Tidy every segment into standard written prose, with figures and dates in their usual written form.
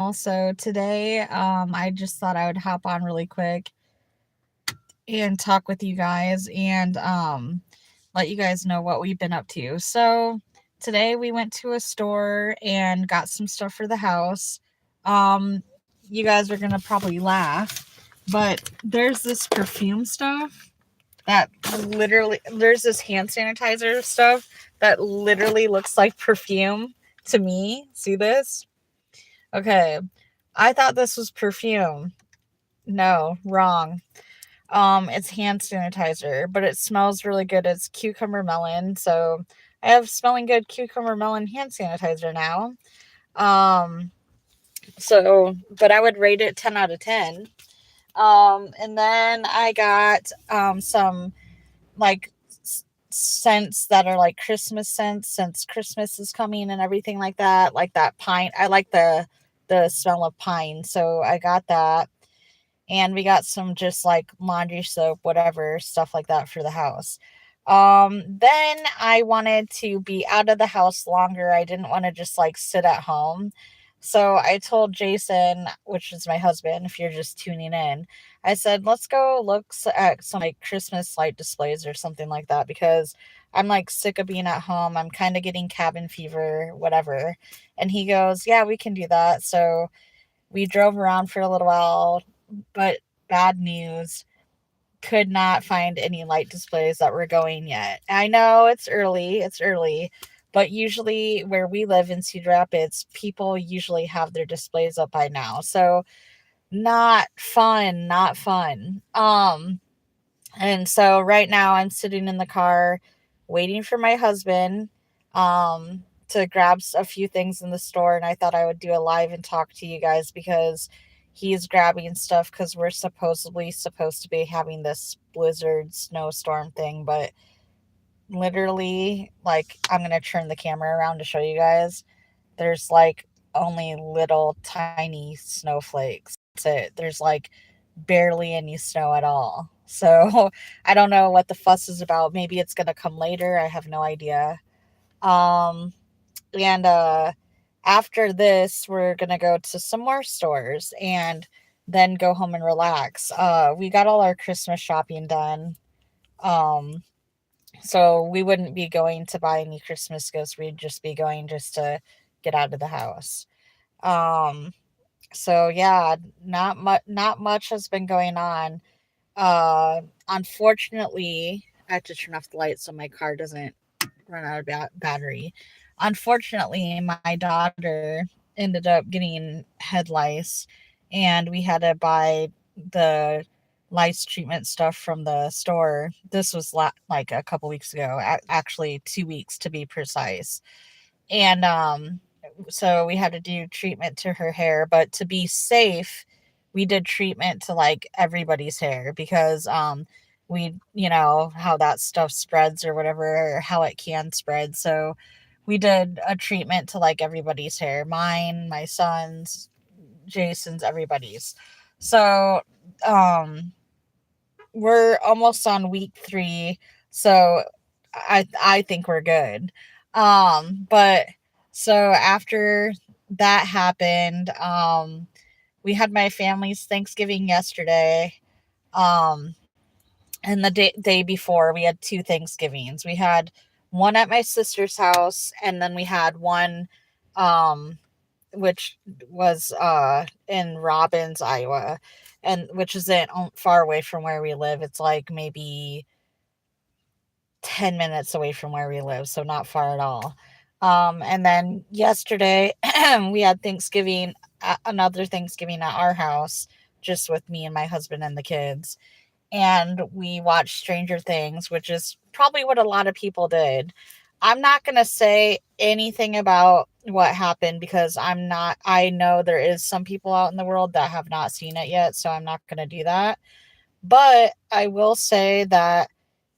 So today, I just thought I would hop on really quick and talk with you guys and let you guys know what we've been up to. So today we went to a store and got some stuff for the house. You guys are gonna probably laugh, but there's this perfume stuff that there's this hand sanitizer stuff that literally looks like perfume to me. See this? Okay. I thought this was perfume. No, wrong. It's hand sanitizer, but it smells really good. It's cucumber melon. So I have smelling good cucumber melon hand sanitizer now. Um, but I would rate it 10 out of 10. And then I got some like scents that are like Christmas scents since Christmas is coming and everything like that. Like that pine. I like the smell of pine, so I got that. And we got some just like laundry soap, whatever, stuff like that for the house. Then I wanted to be out of the house longer. I didn't want to just like sit at home. So I told Jason, which is my husband, if you're just tuning in, I said, let's go look at some like Christmas light displays or something like that because I'm like sick of being at home. I'm kind of getting cabin fever, whatever. And he goes, yeah, we can do that. So we drove around for a little while, but bad news, could not find any light displays that were going yet. I know it's early, but usually where we live in Cedar Rapids, people usually have their displays up by now. So not fun, not fun. And so right now I'm sitting in the car waiting for my husband to grab a few things in the store, and I thought I would do a live and talk to you guys because he's grabbing stuff because we're supposedly supposed to be having this blizzard snowstorm thing, but literally, like, I'm going to turn the camera around to show you guys. There's like only little tiny snowflakes. That's it. There's like barely any snow at all. So I don't know what the fuss is about. Maybe it's gonna come later. I have no idea. Um, and After this, we're gonna go to some more stores and then go home and relax. We got all our Christmas shopping done. Um, so we wouldn't be going to buy any Christmas gifts. We'd just be going just to get out of the house. Um, so yeah, not much has been going on. Unfortunately, I have to turn off the light so my car doesn't run out of battery. Unfortunately, my daughter ended up getting head lice, and we had to buy the lice treatment stuff from the store. This was like a couple weeks ago, actually 2 weeks to be precise. And so we had to do treatment to her hair, but to be safe, we did treatment to like everybody's hair because we, how that stuff spreads or whatever, or how it can spread. So we did a treatment to like everybody's hair, mine, my son's, Jason's, everybody's. So um we're almost on week 3, so I think we're good. But so after that happened, we had my family's Thanksgiving yesterday. Um, and the day before, we had two Thanksgivings. We had one at my sister's house, and then we had one, um, which was in Robbins, Iowa, and which isn't far away from where we live. It's like maybe 10 minutes away from where we live, so not far at all. And then yesterday, we had Thanksgiving, another Thanksgiving at our house, just with me and my husband and the kids. And we watched Stranger Things, which is probably what a lot of people did. I'm not going to say anything about what happened because I know there is some people out in the world that have not seen it yet, so I'm not going to do that. But I will say that,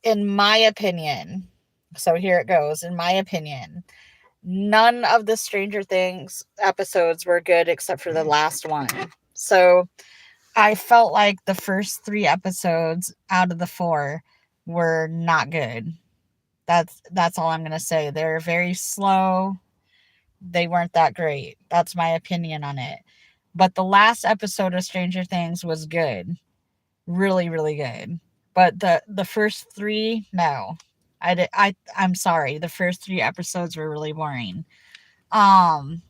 in my opinion, so here it goes, in my opinion, none of the Stranger Things episodes were good except for the last one. So I felt like the first 3 episodes out of the 4 were not good. That's all I'm gonna say. They're very slow. They weren't that great. That's my opinion on it. But the last episode of Stranger Things was good. Really, really good. But the first three, no. I'm sorry. The first three episodes were really boring. Um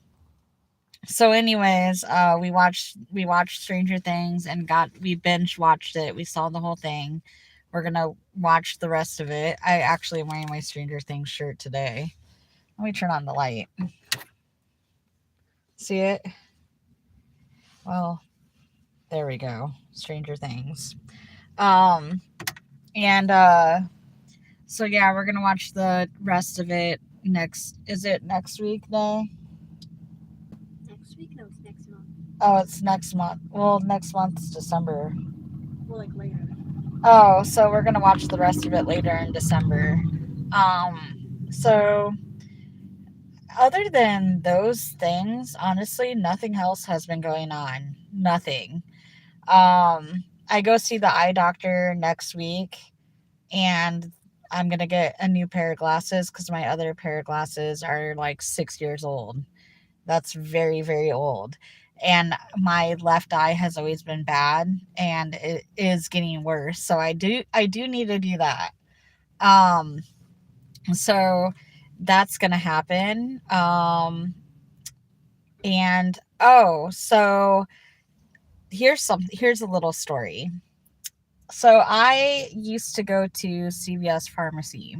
so anyways, we watched Stranger Things and got we binge watched it. We saw the whole thing. We're gonna watch the rest of it. I actually am wearing my Stranger Things shirt today. Let me turn on the light. See it? Well, there we go. Stranger Things. Um and so yeah, we're gonna watch the rest of it next. Is it next week though? Next week? No, it's next month. Oh, it's next month. Well, next month's December. Well, like later. Oh, so we're gonna watch the rest of it later in December. So other than those things, honestly, nothing else has been going on. Nothing. I go see the eye doctor next week, and I'm gonna get a new pair of glasses because my other pair of glasses are like 6 years old. That's very, very old. And my left eye has always been bad and it is getting worse. So I do need to do that. Um so that's gonna happen. And oh, so here's a little story. So I used to go to CVS Pharmacy.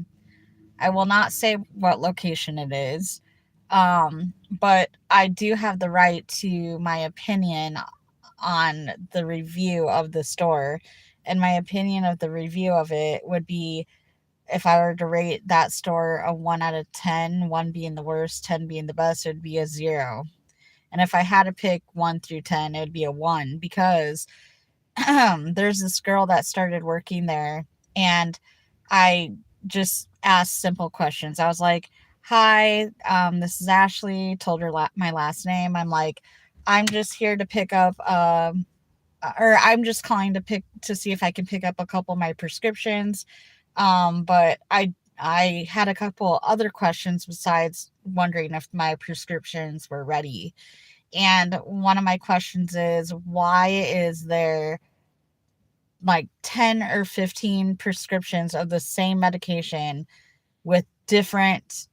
I will not say what location it is. But I do have the right to my opinion on the review of the store. And my opinion of the review of it would be, if I were to rate that store a 1 out of 10, 1 being the worst, 10 being the best, it would be a 0. And if I had to pick 1 through 10, it would be a 1 because there's this girl that started working there, and I just asked simple questions. I was like, "Hi, this is Ashley." Told her my last name. I'm like, "I'm just here to pick up, or I'm just calling to see if I can pick up a couple of my prescriptions." But I had a couple other questions besides wondering if my prescriptions were ready. And one of my questions is, why is there like 10 or 15 prescriptions of the same medication with different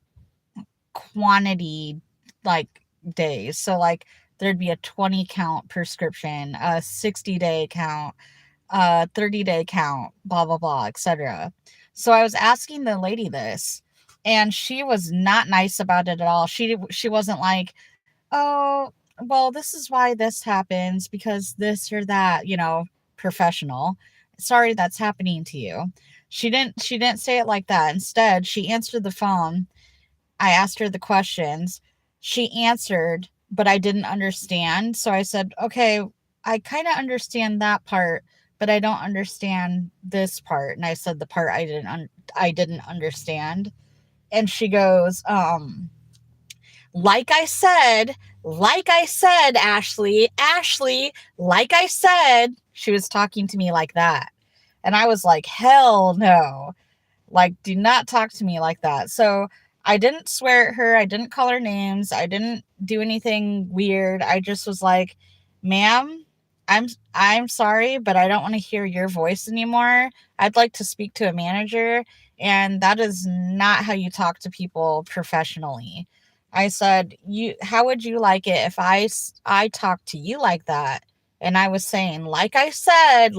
quantity, like, days? So like there'd be a 20 count prescription, a 60-day count, a 30-day count, blah blah blah, etc. So I was asking the lady this, and she was not nice about it at all. She wasn't like, "Oh, well, this is why this happens because this or that," professional. "Sorry that's happening to you." She didn't say it like that. Instead, she answered the phone. I asked her the questions. She answered, but I didn't understand. So I said, "Okay, I kind of understand that part, but I don't understand this part." And I said the part I didn't understand. And she goes, "Like I said, Ashley, like I said," she was talking to me like that. And I was like, "Hell no. Like, do not talk to me like that." So I didn't swear at her. I didn't call her names. I didn't do anything weird. I just was like, "Ma'am, I'm sorry, but I don't want to hear your voice anymore. I'd like to speak to a manager, and that is not how you talk to people professionally." I said, "You how would you like it if I talked to you like that?" And I was saying, like I said,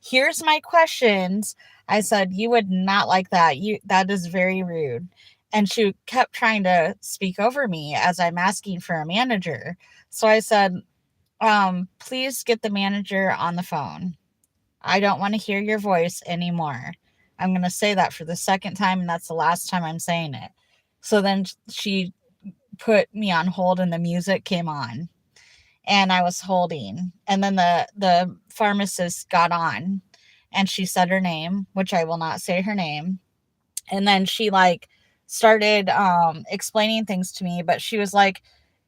here's my questions." I said, "You would not like that. That is very rude." And she kept trying to speak over me as I'm asking for a manager. So I said, "Please get the manager on the phone. I don't want to hear your voice anymore." I'm going to say that for the second time, and that's the last time I'm saying it. So then she put me on hold, and the music came on, and I was holding. And then the pharmacist got on, and she said her name, which I will not say her name. And then she like started explaining things to me, but she was like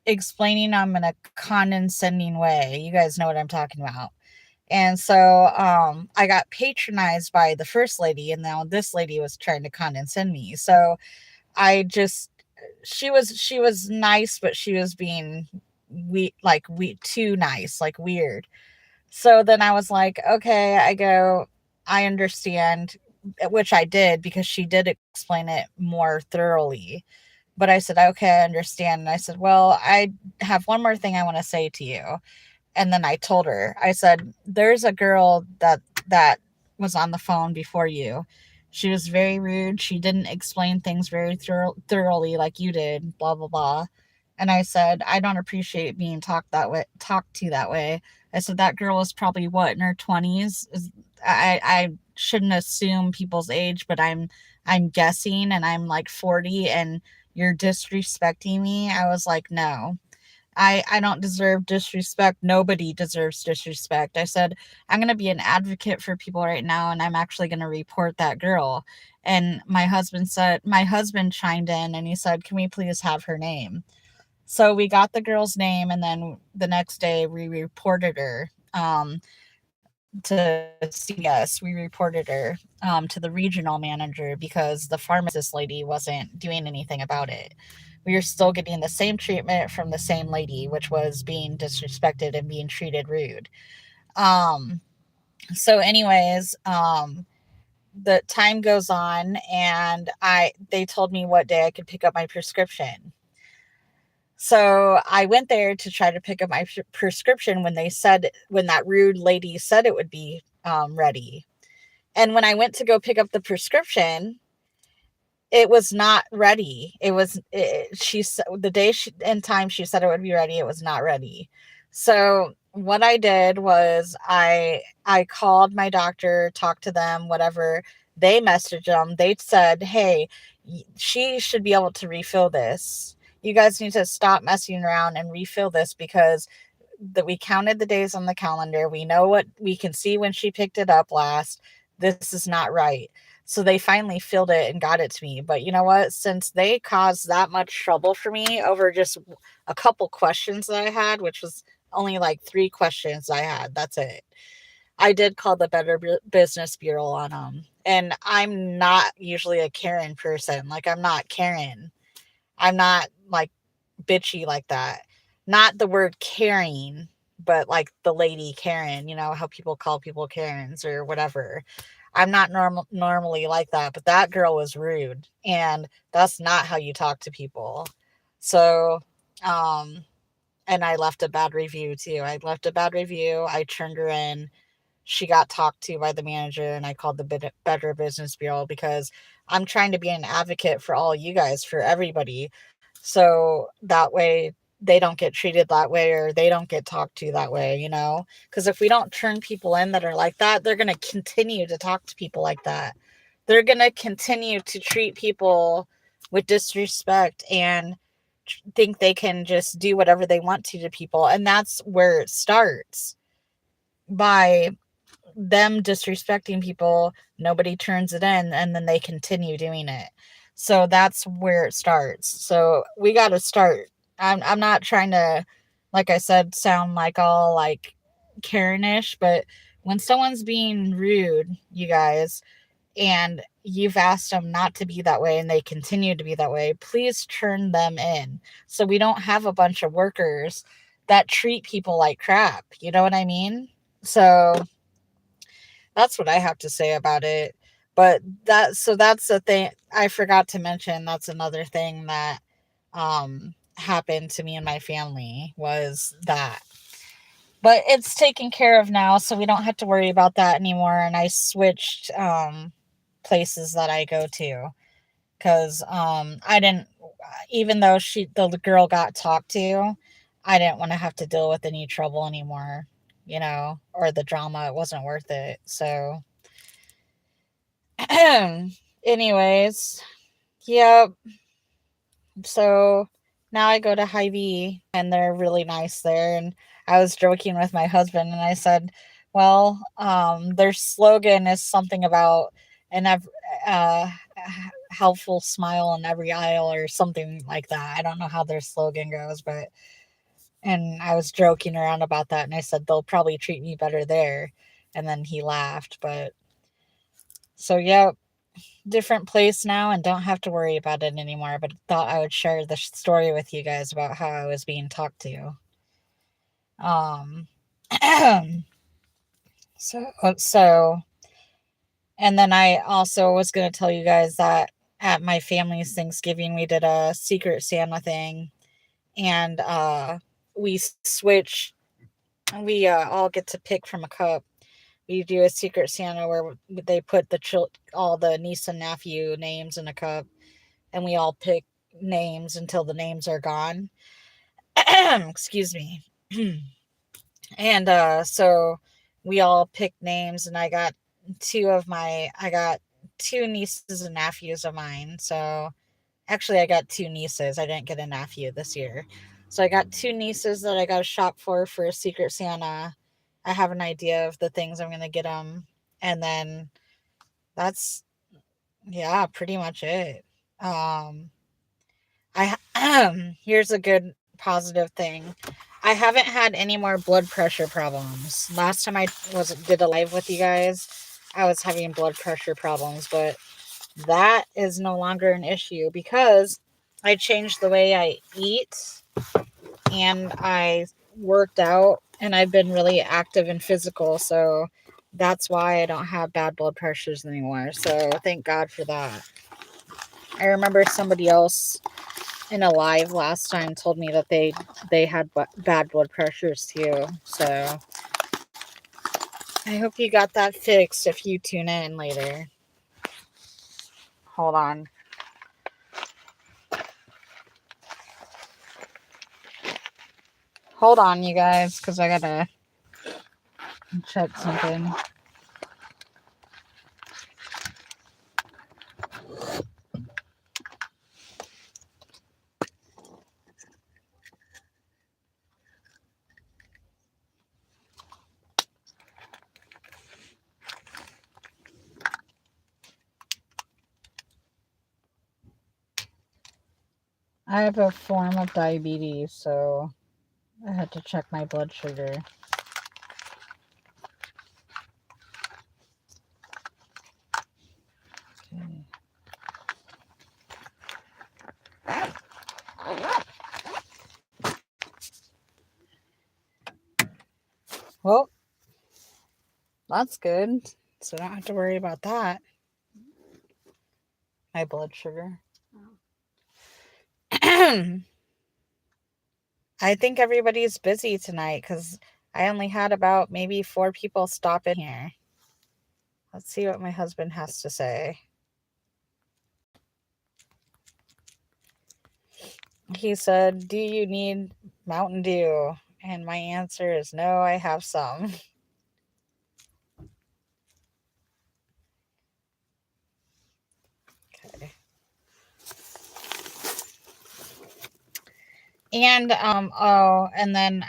explaining them in a condescending way. You guys know what I'm talking about. And so I got patronized by the first lady, and now this lady was trying to condescend me. So I just she was nice, but she was being we too nice, like weird. So then I was like, okay, I go, I understand, which I did because she did explain it more thoroughly. But I said, okay, I understand. And I said, well, I have one more thing I want to say to you. And then I told her, I said, there's a girl that was on the phone before you. She was very rude. She didn't explain things very thoroughly like you did, blah blah blah. And I said, I don't appreciate being talked to that way. I said that girl was probably what, in her 20s. I shouldn't assume people's age, but I'm guessing, and I'm like 40, and you're disrespecting me. I was like, no, I don't deserve disrespect. Nobody deserves disrespect. I said, I'm going to be an advocate for people right now, and I'm actually going to report that girl. And my husband chimed in and he said, can we please have her name? So we got the girl's name, and then the next day we reported her to CVS. We reported her to the regional manager because the pharmacist lady wasn't doing anything about it. We were still getting the same treatment from the same lady, which was being disrespected and being treated rude. Um, so, anyways, the time goes on, and they told me what day I could pick up my prescription. So I went there to try to pick up my prescription when that rude lady said it would be ready. And when I went to go pick up the prescription, it was not ready. The day and time she said it would be ready, it was not ready. So what I did was I called my doctor, talked to them, whatever. They messaged them. They said, hey, she should be able to refill this. You guys need to stop messing around and refill this because that we counted the days on the calendar. We know what we can see when she picked it up last. This is not right. So they finally filled it and got it to me. But you know what? Since they caused that much trouble for me over just a couple questions that I had, which was only like 3 questions I had, that's it. I did call the Better Business Bureau on them. And I'm not usually a Karen person. Like, I'm not Karen. I'm not like bitchy like that. Not the word caring, but like the lady Karen, how people call people Karens or whatever. I'm not normally like that, but that girl was rude, and that's not how you talk to people. So, um and I left a bad review too. I left a bad review. I turned her in. She got talked to by the manager, and I called the Better Business Bureau because I'm trying to be an advocate for all you guys, for everybody. So that way they don't get treated that way, or they don't get talked to that way. Because if we don't turn people in that are like that, they're going to continue to talk to people like that. They're going to continue to treat people with disrespect and think they can just do whatever they want to people. And that's where it starts, by them disrespecting people. Nobody turns it in, and then they continue doing it. So that's where it starts. So we got to start. I'm not trying to, like I said, sound like all like Karenish, but when someone's being rude, you guys, and you've asked them not to be that way and they continue to be that way, please turn them in, so we don't have a bunch of workers that treat people like crap. You know what I mean? So that's what I have to say about it. But that's the thing I forgot to mention. That's another thing that happened to me and my family, was that. But it's taken care of now, so we don't have to worry about that anymore. And I switched places that I go to, because I didn't, even though the girl got talked to, I didn't want to have to deal with any trouble anymore, or the drama. It wasn't worth it. So anyways, yep. So now I go to Hy-Vee, and they're really nice there. And I was joking with my husband, and I said, well, their slogan is something about an uh, helpful smile in every aisle, or something like that. I don't know how their slogan goes, but, and I was joking around about that, and I said, they'll probably treat me better there. And then he laughed. But so, yep, different place now and don't have to worry about it anymore. But thought I would share the story with you guys about how I was being talked to. Um, so, and then I also was going to tell you guys that at my family's Thanksgiving, we did a Secret Santa thing, and we switch. We all get to pick from a cup. We do a Secret Santa where they put all the niece and nephew names in a cup, and we all pick names until the names are gone. Excuse me. And so we all picked names, and I got two nieces and nephews of mine. So actually, I got two nieces. I didn't get a nephew this year. So I got two nieces that I got to shop for a Secret Santa. I have an idea of the things I'm going to get them. And then that's, yeah, pretty much it. Um, here's a good positive thing. I haven't had any more blood pressure problems. Last time I did a live with you guys, I was having blood pressure problems, but that is no longer an issue because I changed the way I eat and I worked out and I've been really active and physical. So that's why I don't have bad blood pressures anymore. So thank God for that. I remember somebody else in a live last time told me that they had bad blood pressures too. So I hope you got that fixed if you tune in later. Hold on. Hold on, you guys, because I gotta check something. I have a form of diabetes, so I had to check my blood sugar. Well, that's good. So I don't have to worry about that. My blood sugar. I think everybody's busy tonight because I only had about maybe 4 people stop in here. Let's see what my husband has to say. He said, "Do you need Mountain Dew?" And my answer is no, I have some. Okay. And and then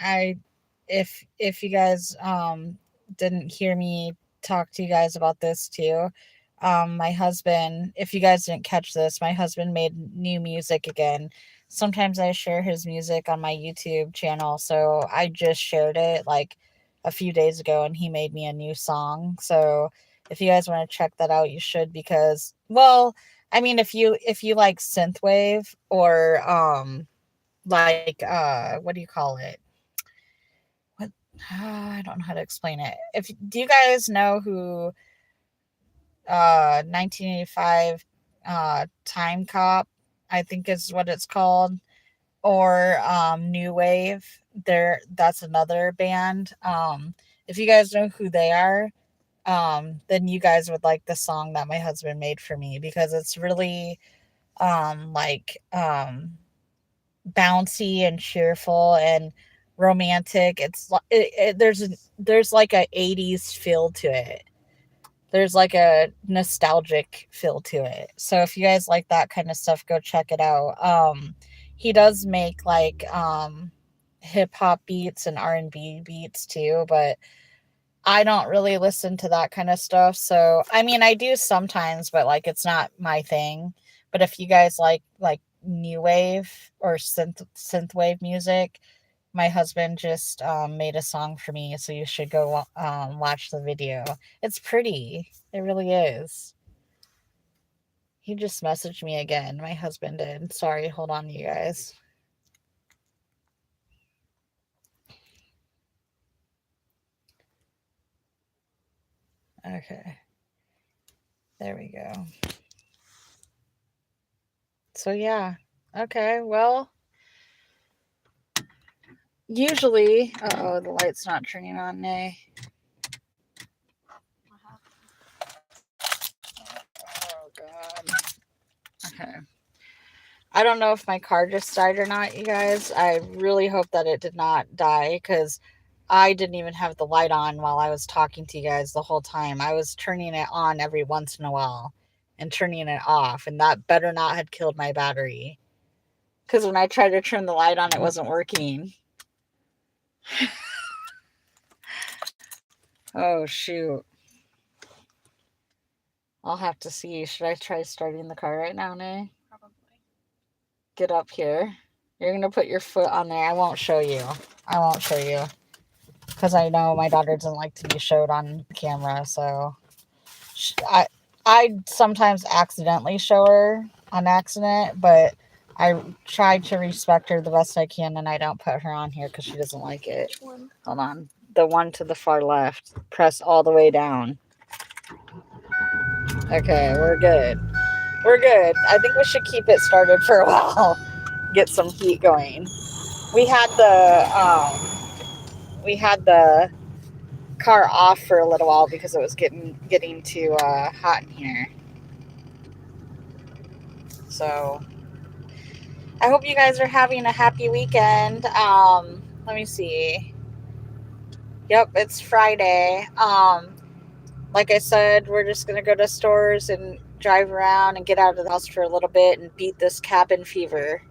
if you guys didn't hear me talk to you guys about this too, my husband, if you guys didn't catch this, my husband made new music again. Sometimes I share his music on my YouTube channel, so I just shared it like a few days ago and he made me a new song. So if you guys want to check that out, you should because well, I mean if you like synthwave or like what do you call it? What I don't know how to explain it. If do you guys know who 1985 Time Cop I think is what it's called, or New Wave? That's another band. If you guys know who they are, then you guys would like the song that my husband made for me because it's really like bouncy and cheerful and romantic. There's like a 80s feel to it. There's like a nostalgic feel to it. So if you guys like that kind of stuff, go check it out. He does make like hip hop beats and R&B beats too, but I don't really listen to that kind of stuff. So, I mean, I do sometimes, but like it's not my thing. But if you guys like new wave or synth wave music, my husband just made a song for me, so you should go watch the video. It's pretty. It really is. He just messaged me again. My husband did. Sorry, hold on, you guys. Okay. There we go. So yeah. Okay. Well, usually, oh, the light's not turning on. Nay. Oh God. Okay. I don't know if my car just died or not, you guys. I really hope that it did not die because I didn't even have the light on while I was talking to you guys the whole time. I was turning it on every once in a while and turning it off, and that better not had killed my battery. Because when I tried to turn the light on, it wasn't working. Oh, shoot. I'll have to see. Should I try starting the car right now, Nay? Probably. Get up here. You're going to put your foot on there. I won't show you. I won't show you. Because I know my daughter doesn't like to be showed on camera, so I sometimes accidentally show her on accident, but I try to respect her the best I can, and I don't put her on here because she doesn't like it. Which one? Hold on. The one to the far left. Press all the way down. Okay, we're good. We're good. I think we should keep it started for a while. Get some heat going. We had the car off for a little while because it was getting too hot in here. So I hope you guys are having a happy weekend. Let me see. Yep, it's Friday. Like I said, we're just gonna go to stores and drive around and get out of the house for a little bit and beat this cabin fever.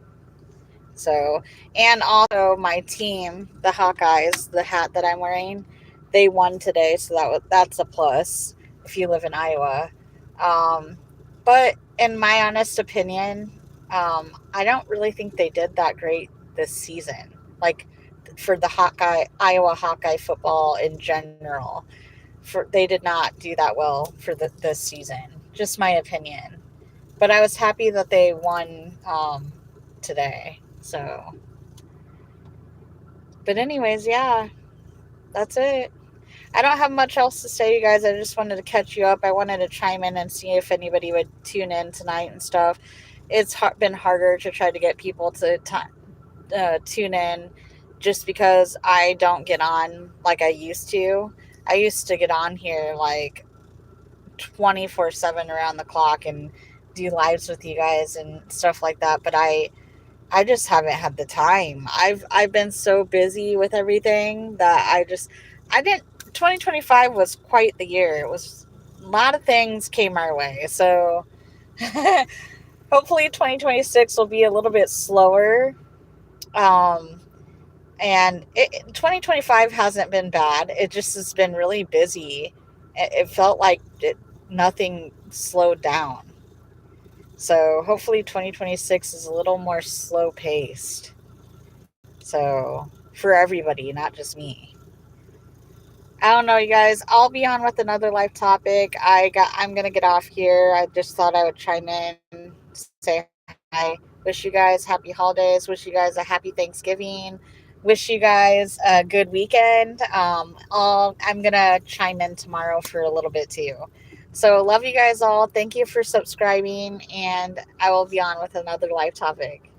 So, and also my team, the Hawkeyes, the hat that I'm wearing, they won today, so that's a plus if you live in Iowa. Um, but in my honest opinion, I don't really think they did that great this season. Like for the Iowa Hawkeye football in general, they did not do that well for this season. Just my opinion. But I was happy that they won today. So, but anyways, yeah, that's it. I don't have much else to say, you guys. I just wanted to catch you up. I wanted to chime in and see if anybody would tune in tonight and stuff. It's been harder to try to get people to tune in just because I don't get on like I used to. I used to get on here like 24/7 around the clock and do lives with you guys and stuff like that, but I just haven't had the time. I've been so busy with everything that I didn't 2025 was quite the year. It was a lot of things came our way. So hopefully 2026 will be a little bit slower. Um and 2025 hasn't been bad. It just has been really busy. It felt like nothing slowed down. So hopefully 2026 is a little more slow paced. So for everybody, not just me. I don't know, you guys. I'll be on with another life topic. I'm gonna get off here. I just thought I would chime in, say hi, wish you guys happy holidays, wish you guys a happy Thanksgiving, wish you guys a good weekend. I'm gonna chime in tomorrow for a little bit too. So love you guys all. Thank you for subscribing, and I will be on with another live topic.